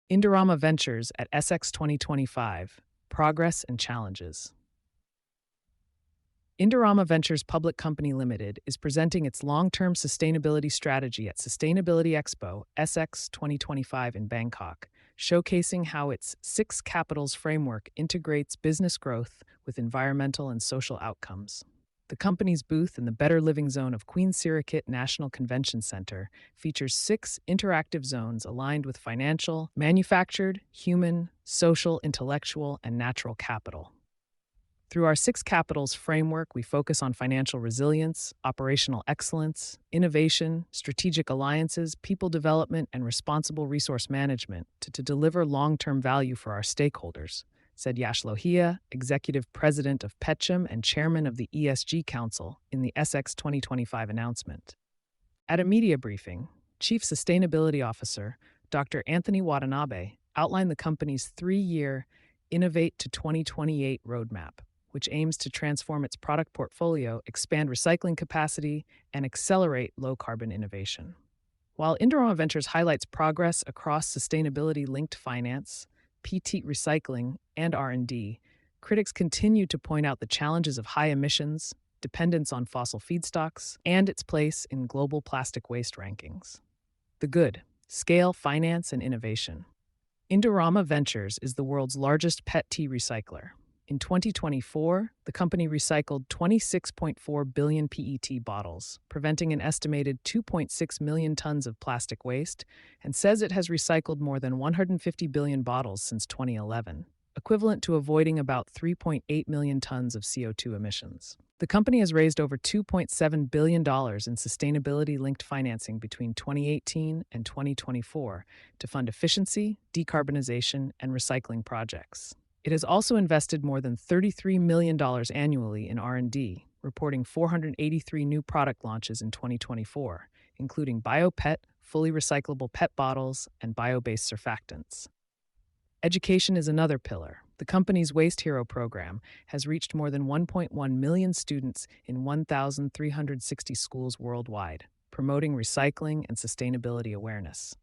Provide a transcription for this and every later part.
Indorama Ventures at SX 2025, Progress and Challenges. Indorama Ventures Public Company Limited is presenting its long-term sustainability strategy at Sustainability Expo SX 2025 in Bangkok, showcasing how its Six Capitals framework integrates business growth with environmental and social outcomes. The company's booth in the Better Living Zone of Queen Sirikit National Convention Center features 6 interactive zones aligned with financial, manufactured, human, social, intellectual, and natural capital. Through our Six Capitals framework, we focus on financial resilience, operational excellence, innovation, strategic alliances, people development, and responsible resource management to deliver long-term value for our stakeholders, said Yash Lohia, Executive President of Petchem and Chairman of the ESG Council, in the SX 2025 announcement. At a media briefing, Chief Sustainability Officer Dr. Anthony Watanabe outlined the company's 3-year Innovate to 2028 roadmap, which aims to transform its product portfolio, expand recycling capacity, and accelerate low-carbon innovation. While Indorama Ventures highlights progress across sustainability-linked finance, PT recycling, and R&D, critics continue to point out the challenges of high emissions, dependence on fossil feedstocks, and its place in global plastic waste rankings. The good: scale, finance, and innovation. Indorama Ventures is the world's largest PET tea recycler. In 2024, the company recycled 26.4 billion PET bottles, preventing an estimated 2.6 million tons of plastic waste, and says it has recycled more than 150 billion bottles since 2011, equivalent to avoiding about 3.8 million tons of CO2 emissions. The company has raised over $2.7 billion in sustainability-linked financing between 2018 and 2024 to fund efficiency, decarbonization, and recycling projects. It has also invested more than $33 million annually in R&D, reporting 483 new product launches in 2024, including BioPET, fully recyclable PET bottles, and bio-based surfactants. Education is another pillar. The company's Waste Hero program has reached more than 1.1 million students in 1,360 schools worldwide, promoting recycling and sustainability awareness.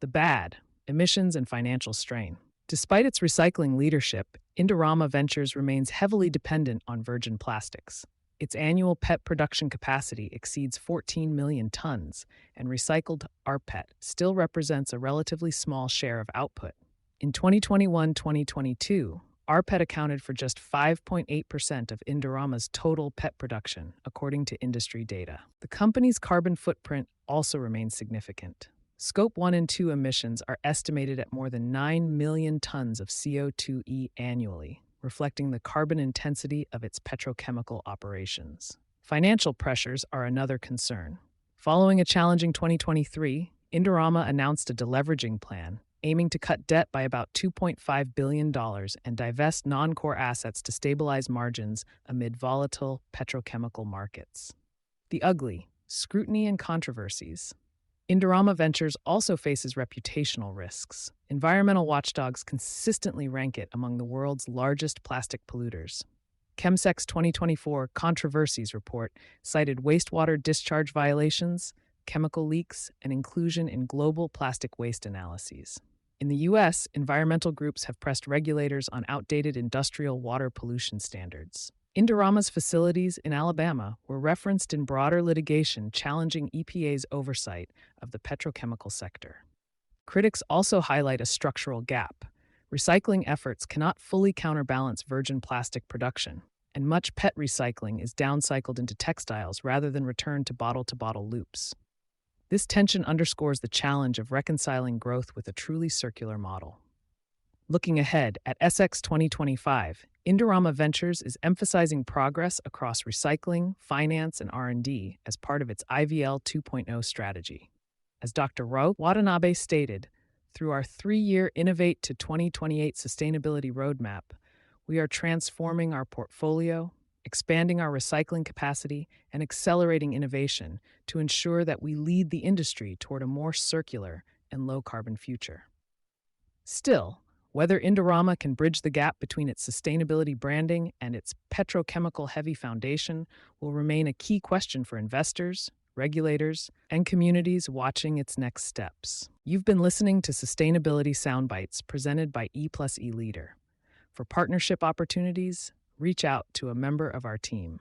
The bad: emissions and financial strain. Despite its recycling leadership, Indorama Ventures remains heavily dependent on virgin plastics. Its annual PET production capacity exceeds 14 million tons, and recycled rPET still represents a relatively small share of output. In 2021-2022, rPET accounted for just 5.8% of Indorama's total PET production, according to industry data. The company's carbon footprint also remains significant. Scope 1 and 2 emissions are estimated at more than 9 million tons of CO2e annually, reflecting the carbon intensity of its petrochemical operations. Financial pressures are another concern. Following a challenging 2023, Indorama announced a deleveraging plan, aiming to cut debt by about $2.5 billion and divest non-core assets to stabilize margins amid volatile petrochemical markets. The ugly: scrutiny and controversies. Indorama Ventures also faces reputational risks. Environmental watchdogs consistently rank it among the world's largest plastic polluters. Chemsec's 2024 Controversies report cited wastewater discharge violations, chemical leaks, and inclusion in global plastic waste analyses. In the U.S., environmental groups have pressed regulators on outdated industrial water pollution standards. Indorama's facilities in Alabama were referenced in broader litigation challenging EPA's oversight of the petrochemical sector. Critics also highlight a structural gap. Recycling efforts cannot fully counterbalance virgin plastic production, and much PET recycling is downcycled into textiles rather than returned to bottle-to-bottle loops. This tension underscores the challenge of reconciling growth with a truly circular model. Looking ahead, at SX 2025, Indorama Ventures is emphasizing progress across recycling, finance, and R&D as part of its IVL 2.0 strategy. As Dr. Watanabe stated, through our 3-year Innovate to 2028 sustainability roadmap, we are transforming our portfolio, expanding our recycling capacity, and accelerating innovation to ensure that we lead the industry toward a more circular and low-carbon future. Still, whether Indorama can bridge the gap between its sustainability branding and its petrochemical-heavy foundation will remain a key question for investors, regulators, and communities watching its next steps. You've been listening to Sustainability Soundbites presented by E+E Leader. For partnership opportunities, reach out to a member of our team.